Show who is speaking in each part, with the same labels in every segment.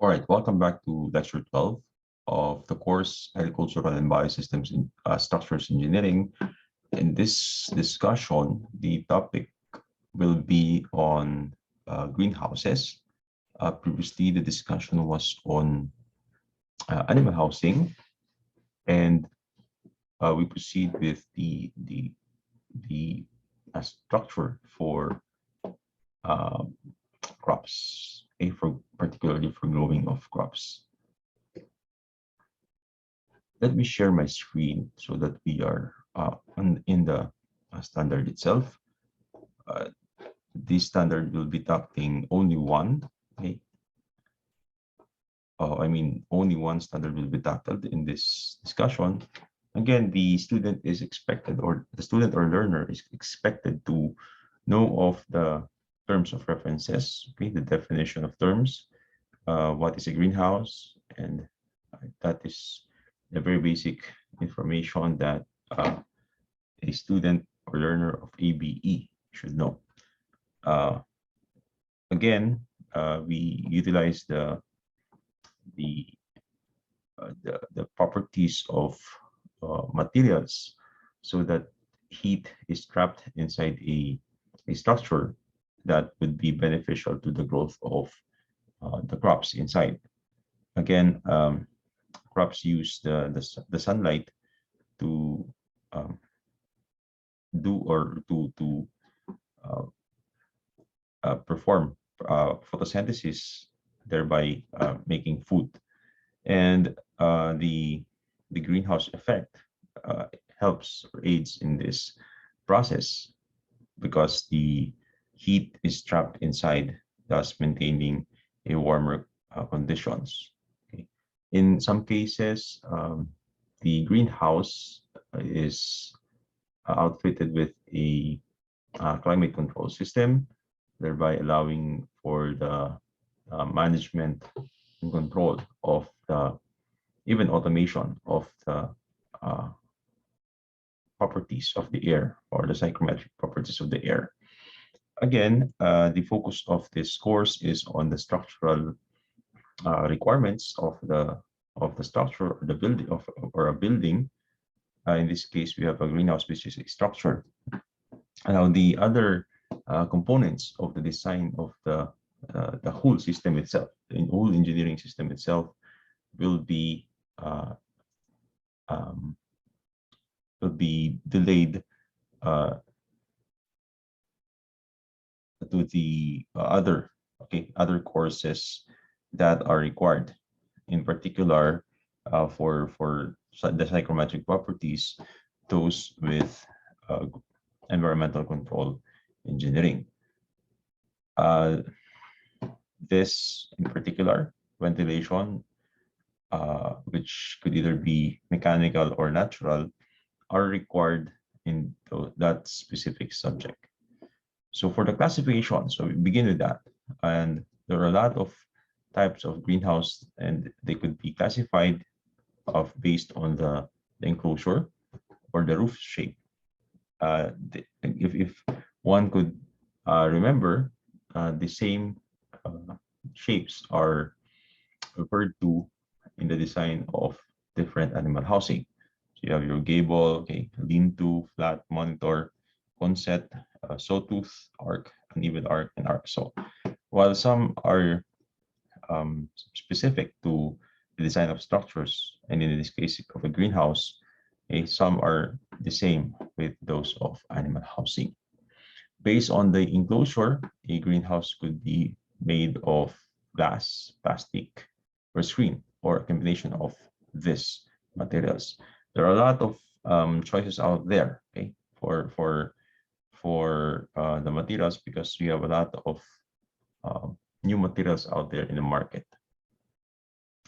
Speaker 1: All right, welcome back to lecture 12 of the course Agricultural and Biosystems in Structures Engineering. In this discussion, the topic will be on greenhouses. Previously, the discussion was on animal housing, and we proceed with the structure for uh, crops, for particularly for growing of crops. Let me share my screen so that we are in the standard itself. Uh, this standard will be tackling only one. Okay. Only one standard will be tackled in this discussion. Again, the student is expected, or the student or learner is expected to know of the terms of references, okay, the definition of terms, what is a greenhouse, and that is the very basic information that a student or learner of ABE should know. Uh, Again, we utilize the, the properties of materials so that heat is trapped inside a structure that would be beneficial to the growth of the crops inside. Again, crops use the sunlight to um, do or uh, perform photosynthesis, thereby making food. And the greenhouse effect helps or aids in this process because the heat is trapped inside, thus maintaining a warmer conditions. Okay. In some cases, the greenhouse is outfitted with a climate control system, thereby allowing for the management and control of the even automation of the uh, properties of the air or the psychrometric properties of the air. Again, the focus of this course is on the structural requirements of the structure or the building of or a building. In this case, we have a greenhouse, which is a structure. Now, the other components of the design of the whole system itself, the whole engineering system itself, will be uh, um, delayed uh, to the other courses that are required, in particular for the psychrometric properties, those with environmental control engineering. This in particular, ventilation, which could either be mechanical or natural, are required in that specific subject. So for the classification, so we begin with that. And there are a lot of types of greenhouse, and they could be classified based on the enclosure or the roof shape. If one could remember, the same shapes are referred to in the design of different animal housing. So you have your gable, okay, lean-to, flat, monitor, concept, sawtooth, arc, uneven arc, and arc. So while some are specific to the design of structures, and in this case of a greenhouse, okay, some are the same with those of animal housing. Based on the enclosure, a greenhouse could be made of glass, plastic, or screen, or a combination of these materials. There are a lot of choices out there, okay, for the materials, because we have a lot of new materials out there in the market.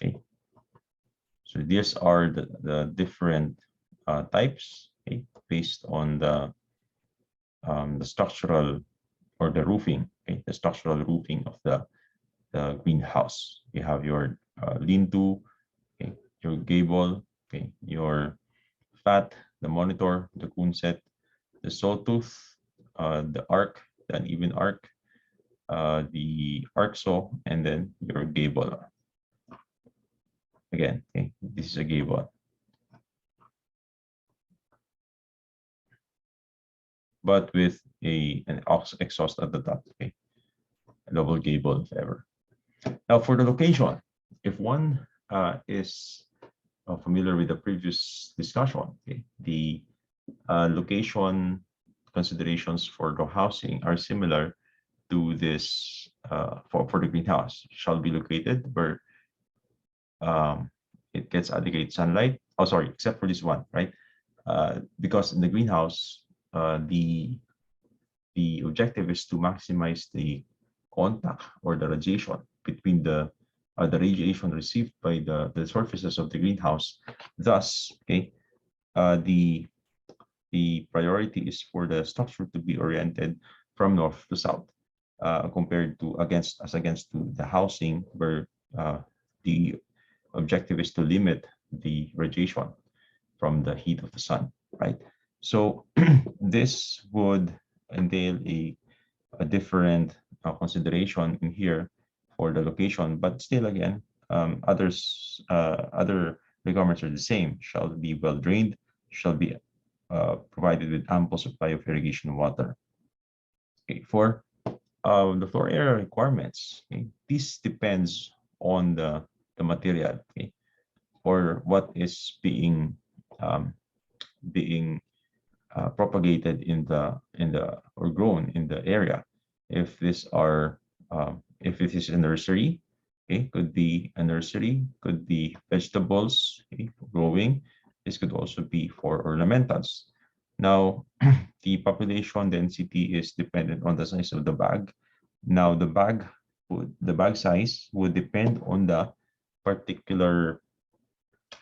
Speaker 1: Okay, so these are the different types, okay, based on the structural or the roofing, okay, the structural roofing of the greenhouse. You have your lean-to, okay, your gable, okay, your fat, the monitor, the quonset, the sawtooth, the arc, the uneven arc, the arc saw, and then your gable. Again, okay, this is a gable, but with an exhaust at the top. Okay, a double gable if ever. Now for the location, if one is familiar with the previous discussion, okay, the location considerations for the housing are similar to this for the greenhouse. Shall be located where it gets adequate sunlight. Oh, sorry, except for this one, right? Because in the greenhouse, the objective is to maximize the contact or the radiation between the radiation received by the surfaces of the greenhouse. Thus, okay, the priority is for the structure to be oriented from north to south, compared to against to the housing where the objective is to limit the radiation from the heat of the sun, right? So this would entail a different consideration in here for the location, but still again, other requirements are the same. Shall be well drained, shall be provided with ample supply of irrigation water. Okay, for the floor area requirements, okay, this depends on the material, okay, or what is being propagated in the or grown in the area. If these are if it is a nursery, okay, could be a nursery, could be vegetables, okay, growing. This could also be for ornamentals. Now, the population density is dependent on the size of the bag. Now, the bag size would depend on particular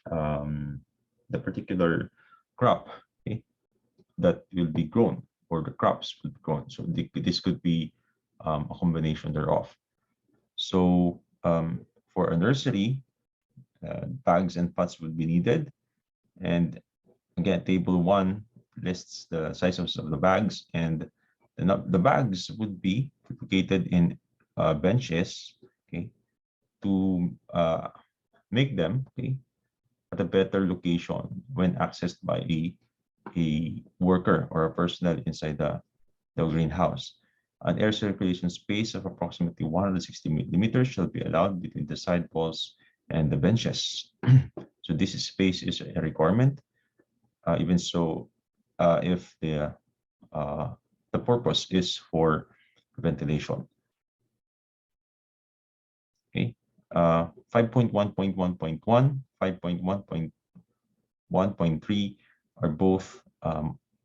Speaker 1: um, the particular crop, okay, that will be grown or the crops would be grown. So this could be a combination thereof. So for a nursery, bags and pots would be needed. And again, table one lists the sizes of the bags, and the bags would be located in benches, okay, to make them, okay, at a better location when accessed by a worker or a personnel inside the greenhouse. An air circulation space of approximately 160 millimeters shall be allowed between the side walls and the benches. So this space is a requirement. Even so, if the purpose is for ventilation. Okay. 5.1.1.1, 5.1.1.3 are both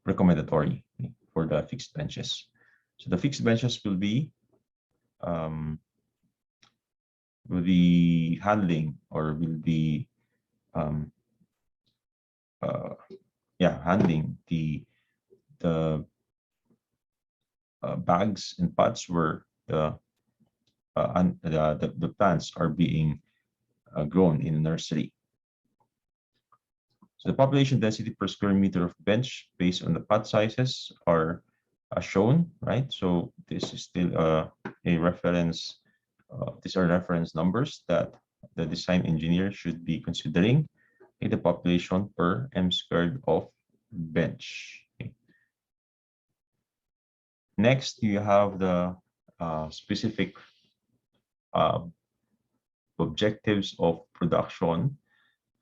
Speaker 1: recommendatory, okay, for the fixed benches. So the fixed benches um, will be handling or will be um, uh, handling the bags and pots where the plants are being grown in a nursery. So the population density per square meter of bench based on the pot sizes are shown, right? So this is still a reference. These are reference numbers that the design engineer should be considering in the population per m squared of bench. Okay. Next, you have the specific uh, objectives of production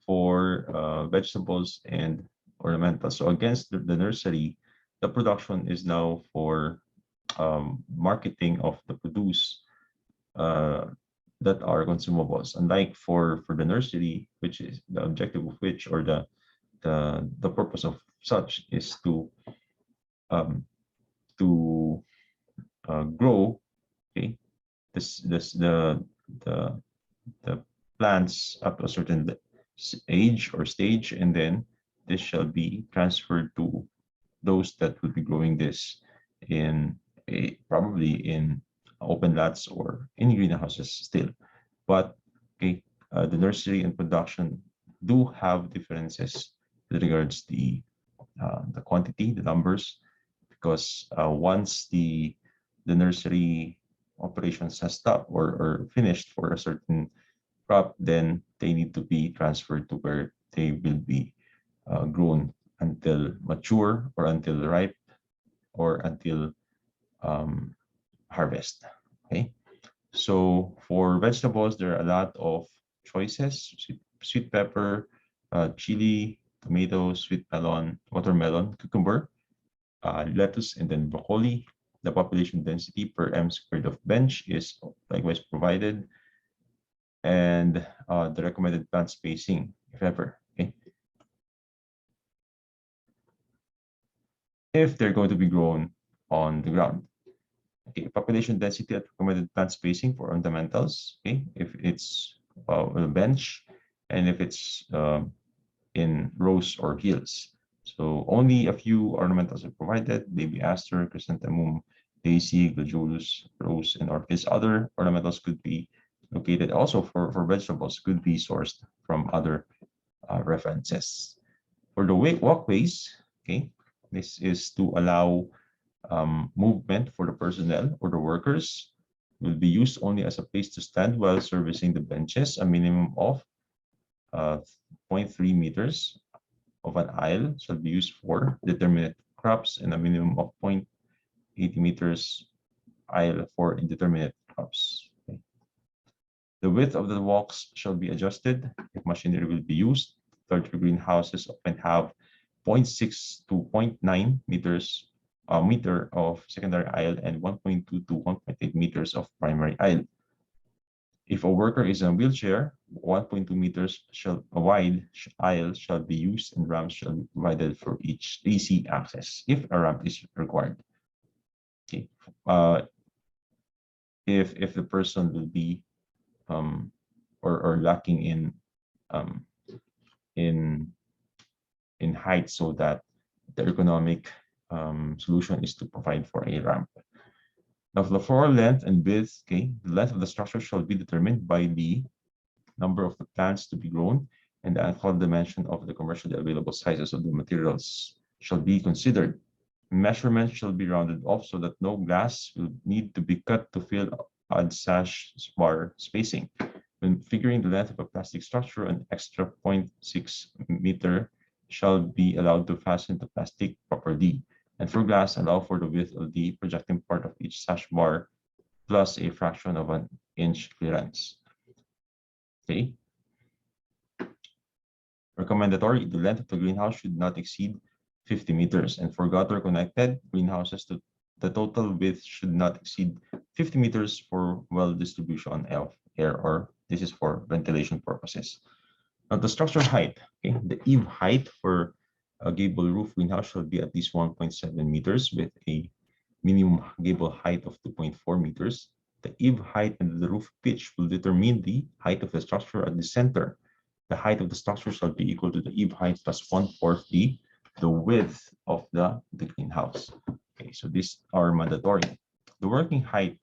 Speaker 1: for vegetables and ornamentals. So against the nursery, the production is now for marketing of the produce that are consumables. Unlike for the nursery, which is the objective of which or the purpose of such is um, to grow, okay, this the the plants up to a certain age or stage, and then this shall be transferred to those that will be growing this in probably in open lots or in greenhouses still. But okay, the nursery and production do have differences with regards the quantity, the numbers, because once the nursery operations has stopped or finished for a certain crop, then they need to be transferred to where they will be grown until mature or until ripe or until um, harvest. Okay, so for vegetables, there are a lot of choices: sweet pepper, chili, tomato, sweet melon, watermelon, cucumber, lettuce, and then broccoli. The population density per m squared of bench is likewise provided, and the recommended plant spacing, if ever. Okay, if they're going to be grown on the ground. Okay, population density at recommended plant spacing for ornamentals. Okay, if it's a bench, and if it's in rows or hills. So only a few ornamentals are provided: baby aster, chrysanthemum, daisy, gladiolus, rose, and orchids. Other ornamentals could be located also for vegetables, could be sourced from other references. For the walkways, okay, this is to allow movement for the personnel or the workers. Will be used only as a place to stand while servicing the benches. A minimum of 0.3 meters of an aisle shall be used for determinate crops, and a minimum of 0.80 meters aisle for indeterminate crops. Okay. The width of the walks shall be adjusted if machinery will be used. Larger greenhouses often have zero point 0.6 to 0.9 meters meter of secondary aisle and 1.2 to 1.8 meters of primary aisle. If a worker is in a wheelchair, 1.2 meters wide aisle shall be used, and ramps shall be provided for each easy access if a ramp is required. Okay. If the person will be or lacking um, in height, so that the ergonomic solution is to provide for a ramp. Now, for the floor length and width, okay, the length of the structure shall be determined by the number of the plants to be grown, and the alcohol dimension of the commercially available sizes of the materials shall be considered. Measurements shall be rounded off so that no glass will need to be cut to fill odd sash bar spacing. When figuring the length of a plastic structure, an extra 0.6 meter shall be allowed to fasten the plastic properly. And for glass, allow for the width of the projecting part of each sash bar plus a fraction of an inch clearance. Okay. Recommendatory: the length of the greenhouse should not exceed 50 meters, and for gutter connected greenhouses, the total width should not exceed 50 meters for well distribution of air, or this is for ventilation purposes. Now, the structure height, okay, the eave height for a gable roof greenhouse shall be at least 1.7 meters with a minimum gable height of 2.4 meters. The eave height and the roof pitch will determine the height of the structure at the center. The height of the structure shall be equal to the eave height plus 1/4 the width of the greenhouse. Okay, so these are mandatory. The working height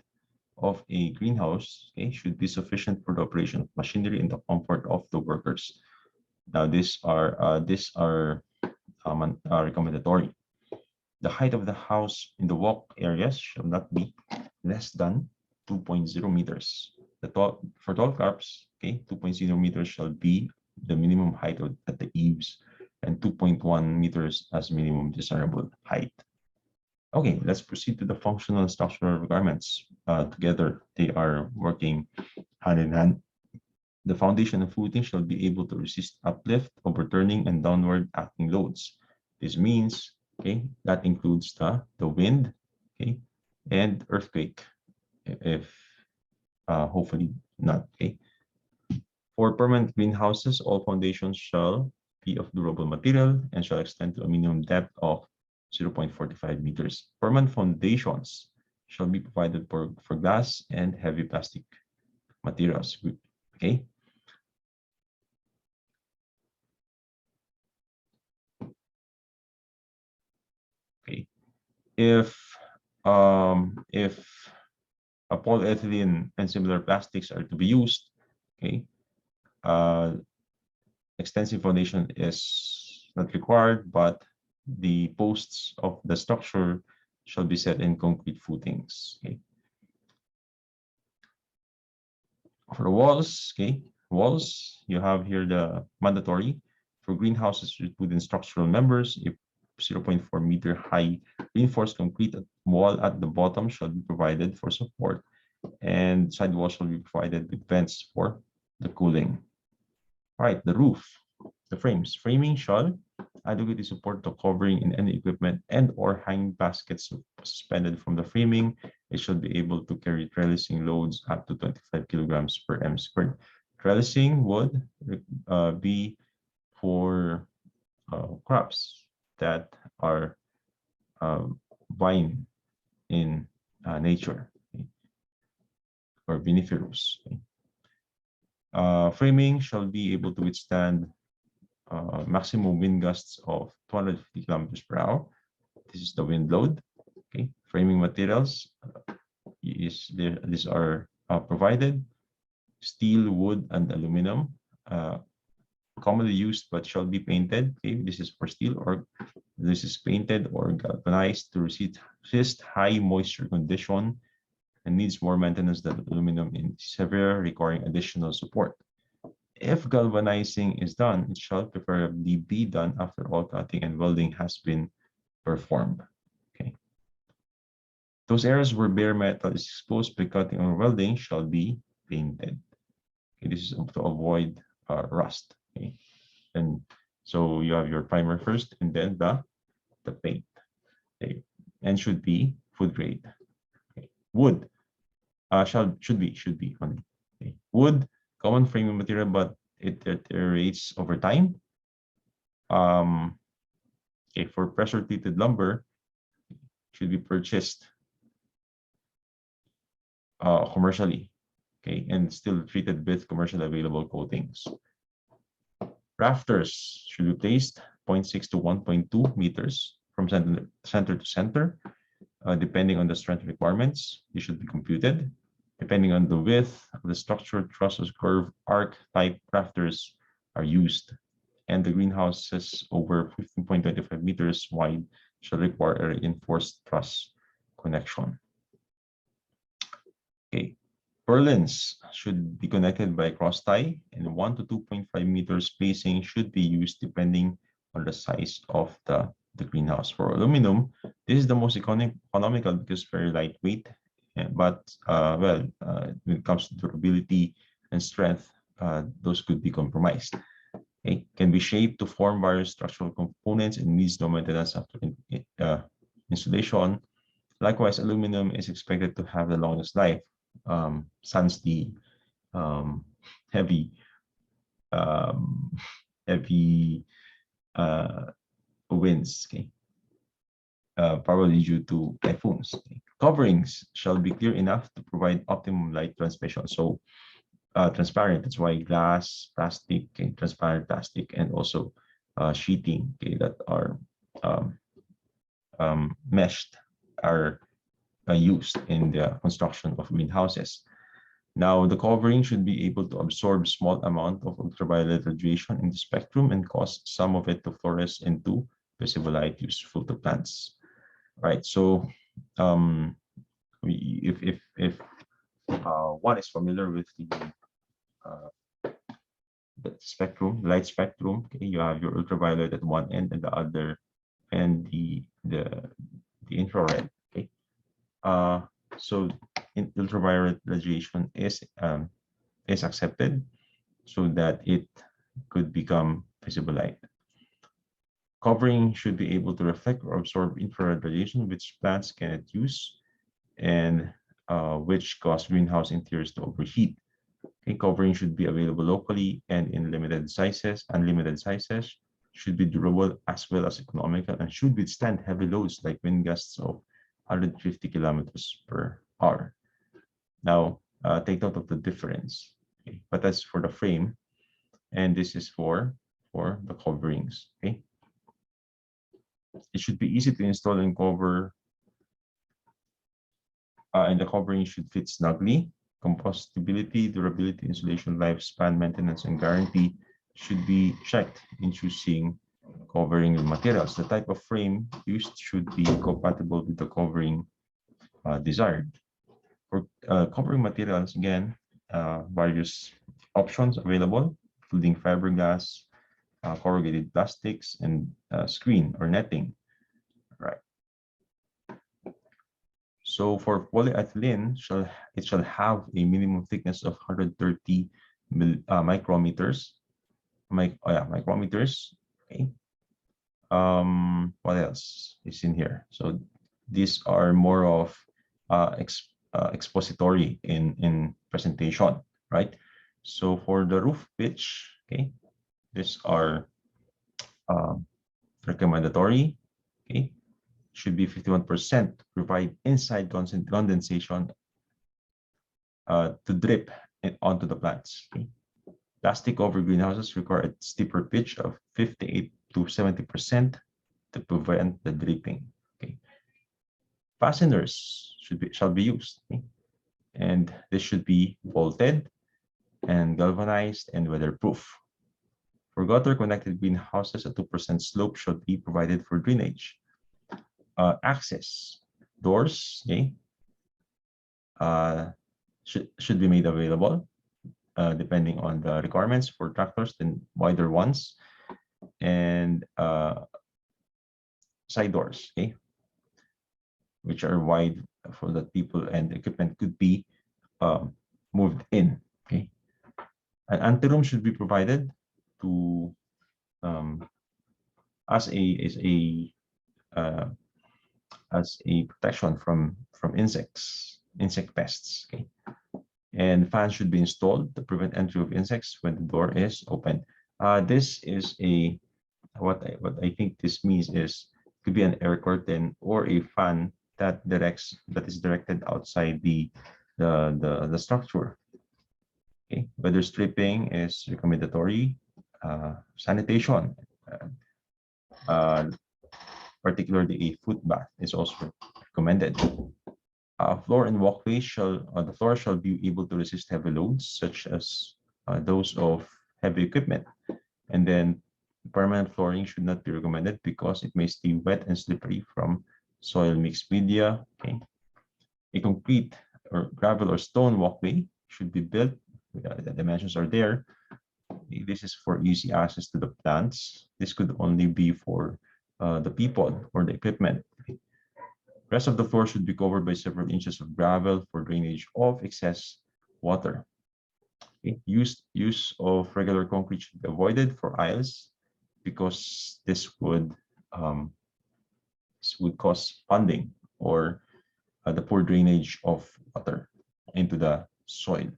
Speaker 1: of a greenhouse, okay, should be sufficient for the operation of machinery and the comfort of the workers. Now, these are recommendatory. The height of the house in the walk areas shall not be less than 2.0 meters. For tall crops, okay, 2.0 meters shall be the minimum height at the eaves, and 2.1 meters as minimum desirable height. Okay, let's proceed to the functional and structural requirements. Together, they are working hand in hand. The foundation and footing shall be able to resist uplift, overturning, and downward acting loads. This means, okay, that includes the wind, okay, and earthquake, if hopefully not, okay. For permanent greenhouses, all foundations shall be of durable material and shall extend to a minimum depth of 0.45 meters. Permanent foundations shall be provided for glass and heavy plastic materials. Okay. Okay. If polyethylene and similar plastics are to be used, okay, extensive foundation is not required, but the posts of the structure shall be set in concrete footings. Okay. For the walls, okay, Walls, you have here the mandatory for greenhouses with wooden structural members. If 0.4-meter high reinforced concrete wall at the bottom shall be provided for support, and sidewalls shall be provided with vents for the cooling. All right, the roof, the frames. Framing shall adequately support the covering in any equipment and or hanging baskets suspended from the framing. It should be able to carry trellising loads up to 25 kilograms per m squared. Trellising would be for crops that are vine in nature, okay, or viniferous. Okay. Framing shall be able to withstand maximum wind gusts of 250 kilometers per hour. This is the wind load. Okay, framing materials these are provided: steel, wood, and aluminum. Commonly used but shall be painted. Okay, this is for steel, or this is painted or galvanized to resist high moisture condition and needs more maintenance than aluminum in severe, requiring additional support. If galvanizing is done, it shall preferably be done after all cutting and welding has been performed. Okay. Those areas where bare metal is exposed by cutting or welding shall be painted. Okay, this is to avoid rust. Okay. And so you have your primer first, and then the paint. Okay. And should be food grade. Okay. Wood should be only. Okay. Wood, common framing material, but it deteriorates over time. Okay, for pressure treated lumber, should be purchased commercially, okay, and still treated with commercially available coatings. Rafters should be placed 0.6 to 1.2 meters from center to center, depending on the strength requirements. They should be computed. Depending on the width of the structure, trusses, curve, arc type rafters are used, and the greenhouses over 15.25 meters wide shall require a reinforced truss connection. Okay, purlins should be connected by cross tie, and 1 to 2.5 meters spacing should be used depending on the size of the greenhouse. For aluminum, this is the most economical because very lightweight, but when it comes to durability and strength, those could be compromised. Okay, can be shaped to form various structural components and needs no maintenance after installation. Likewise, aluminum is expected to have the longest life, sans the heavy heavy winds. Okay, probably due to typhoons. Okay. Coverings shall be clear enough to provide optimum light transmission. So transparent, that's why glass, plastic, okay, transparent plastic, and also sheeting, okay, that are meshed are used in the construction of greenhouses. Now, the covering should be able to absorb small amount of ultraviolet radiation in the spectrum and cause some of it to fluoresce into visible light useful to plants. All right, so if one is familiar with the spectrum, light spectrum, okay, you have your ultraviolet at one end and the other, and the infrared. Okay, so ultraviolet radiation is accepted so that it could become visible light. Covering should be able to reflect or absorb infrared radiation, which plants cannot use, and which cause greenhouse interiors to overheat. Okay, covering should be available locally and in limited sizes, unlimited sizes, should be durable as well as economical, and should withstand heavy loads like wind gusts of 150 kilometers per hour. Now, take note of the difference. Okay, but that's for the frame, and this is for the coverings. Okay, it should be easy to install and cover, and the covering should fit snugly. Compostability, durability, insulation, lifespan, maintenance, and guarantee should be checked in choosing covering materials. The type of frame used should be compatible with the covering desired. For covering materials, again, various options available, including fiberglass, corrugated plastics, and screen or netting. Right. So for polyethylene, it shall have a minimum thickness of 130 micrometers. Micrometers. Okay. What else is in here? So these are more of expository in presentation, right? So for the roof pitch, okay, these are um, recommendatory. Okay, should be 51% to provide inside condensation to drip onto the plants. Okay? Plastic over greenhouses require a steeper pitch of 58 to 70% to prevent the dripping. Okay. Fasteners shall be used, okay? And this should be bolted and galvanized and weatherproof. For gutter connected greenhouses, a 2% slope should be provided for drainage. Access doors, okay, should be made available depending on the requirements. For tractors, then wider ones, and side doors, okay, which are wide for that people and equipment could be moved in. Okay, an anteroom should be provided to as a protection from insect pests. Okay, and fans should be installed to prevent entry of insects when the door is open. This is what I think this means is could be an air curtain or a fan that is directed outside the structure. Okay, weather stripping is recommendatory. Sanitation, particularly a foot bath, is also recommended. Floor and walkways the floor shall be able to resist heavy loads such as those of heavy equipment. And then permanent flooring should not be recommended because it may stay wet and slippery from soil mixed media. Okay. A concrete or gravel or stone walkway should be built. The dimensions are there. This is for easy access to the plants. This could only be for the people or the equipment. Rest of the floor should be covered by several inches of gravel for drainage of excess water. Okay. Use of regular concrete should be avoided for aisles because this would cause ponding or the poor drainage of water into the soil.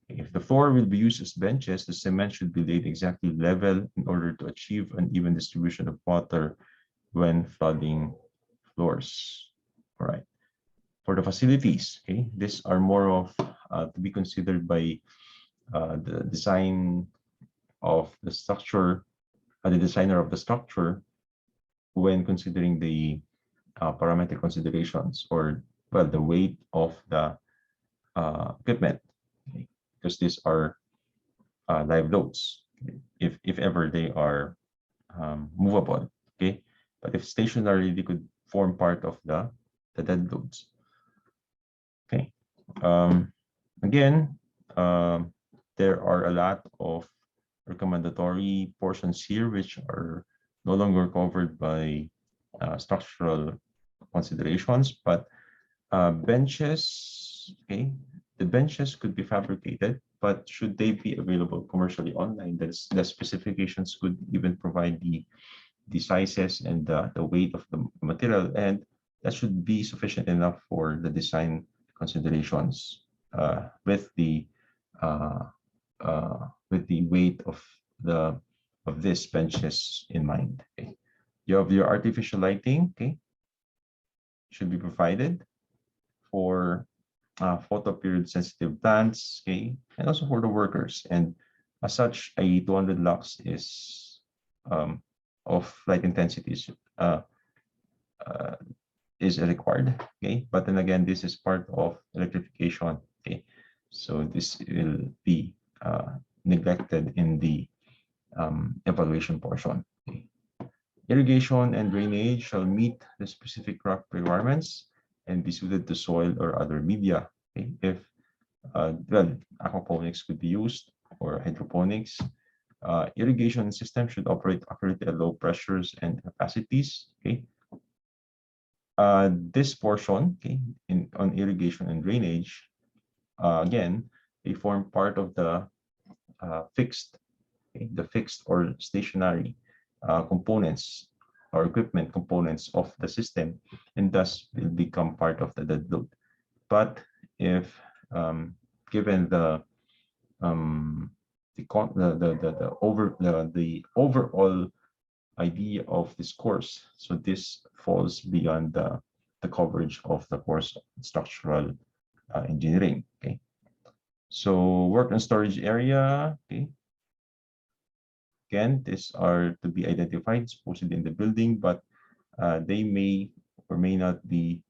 Speaker 1: If the floor will be used as benches, the cement should be laid exactly level in order to achieve an even distribution of water when flooding floors. All right. For the facilities, okay, these are more of to be considered by the design of the structure, the designer of the structure, when considering the parametric considerations or the weight of the equipment, okay? Because these are live loads. Okay? If ever they are movable, okay, but if stationary, they could form part of the dead loads. Okay. Again, there are a lot of recommendatory portions here which are no longer covered by structural considerations, but benches, okay, the benches could be fabricated, but should they be available commercially online, the specifications could even provide the sizes and the weight of the material, and that should be sufficient enough for the design considerations with the weight of these benches in mind. Okay. You have your artificial lighting, okay, should be provided for photo period sensitive plants, okay, and also for the workers. And as such, a 200 lux is of light intensity is required, okay. But then again, this is part of electrification, okay. So this will be neglected in the evaluation portion. Okay. Irrigation and drainage shall meet the specific rock requirements and be suited to soil or other media. Okay. If aquaponics could be used, or hydroponics. Irrigation system should operate accurately at low pressures and capacities. Okay. This portion, okay, on irrigation and drainage, again, they form part of the fixed, okay, the fixed or stationary components or equipment components of the system, and thus will become part of the dead load. But if given um, the overall idea of this course, so this falls beyond the coverage of the course structural engineering. Okay, so work and storage area. Okay, again, these are to be identified supposedly in the building, but they may or may not be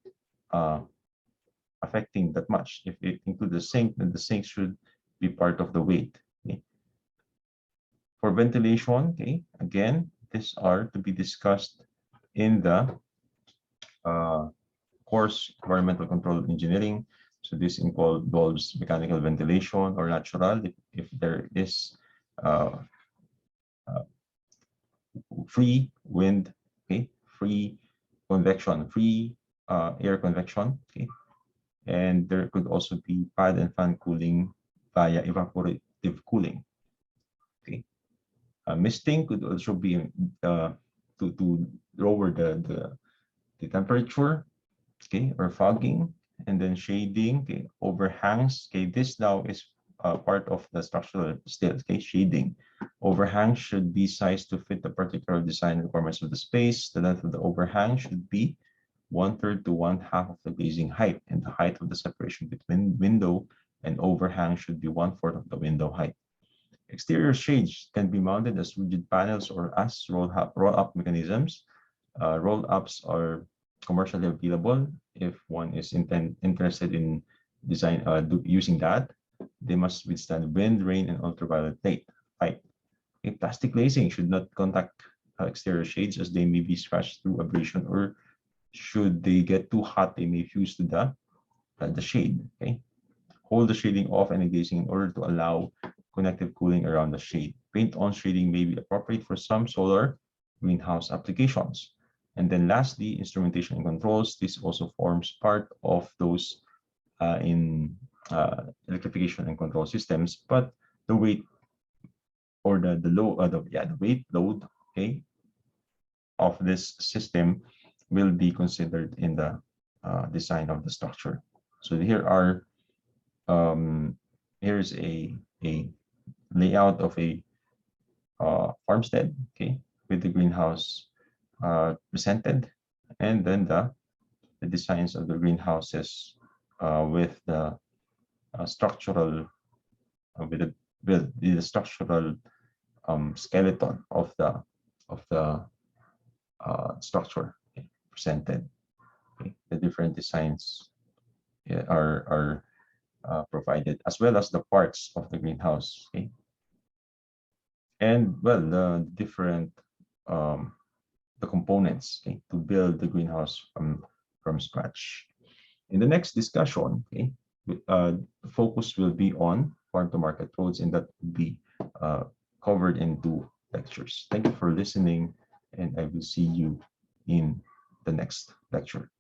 Speaker 1: uh, affecting that much. If it includes the sink, then the sink should be part of the weight. Okay. For ventilation, okay, again, these are to be discussed in the uh, course environmental control engineering. So this involves mechanical ventilation or natural if there is uh, uh, free wind, okay, free convection, free air convection, okay, and there could also be pad and fan cooling via evaporative cooling, okay. Misting could also be to lower the temperature, okay, or fogging, and then shading, okay, overhangs. Okay, this now is part of the structural still. Okay, shading. Overhang should be sized to fit the particular design requirements of the space. The length of the overhang should be 1/3 to 1/2 of the glazing height, and the height of the separation between window and overhang should be 1/4 of the window height. Exterior shades can be mounted as rigid panels or as roll-up mechanisms. Roll-ups are commercially available. If one is interested in using that, they must withstand wind, rain, and ultraviolet light. A plastic glazing should not contact exterior shades as they may be scratched through abrasion, or should they get too hot, they may fuse to the shade. Okay, hold the shading off and glazing in order to allow connective cooling around the shade. Paint-on shading may be appropriate for some solar greenhouse applications. And then lastly, instrumentation and controls. This also forms part of those in electrification and control systems, but the weight or the weight load, okay, of this system will be considered in the design of the structure. So here's a layout of a farmstead, okay, with the greenhouse presented, and then the designs of the greenhouses with the structural with the structural skeleton of the structure, okay, presented. Okay. The different designs are provided, as well as the parts of the greenhouse. Okay. And well, the different the components, okay, to build the greenhouse from scratch. In the next discussion, okay, the focus will be on farm to market roads, and that will be covered in 2 lectures. Thank you for listening, and I will see you in the next lecture.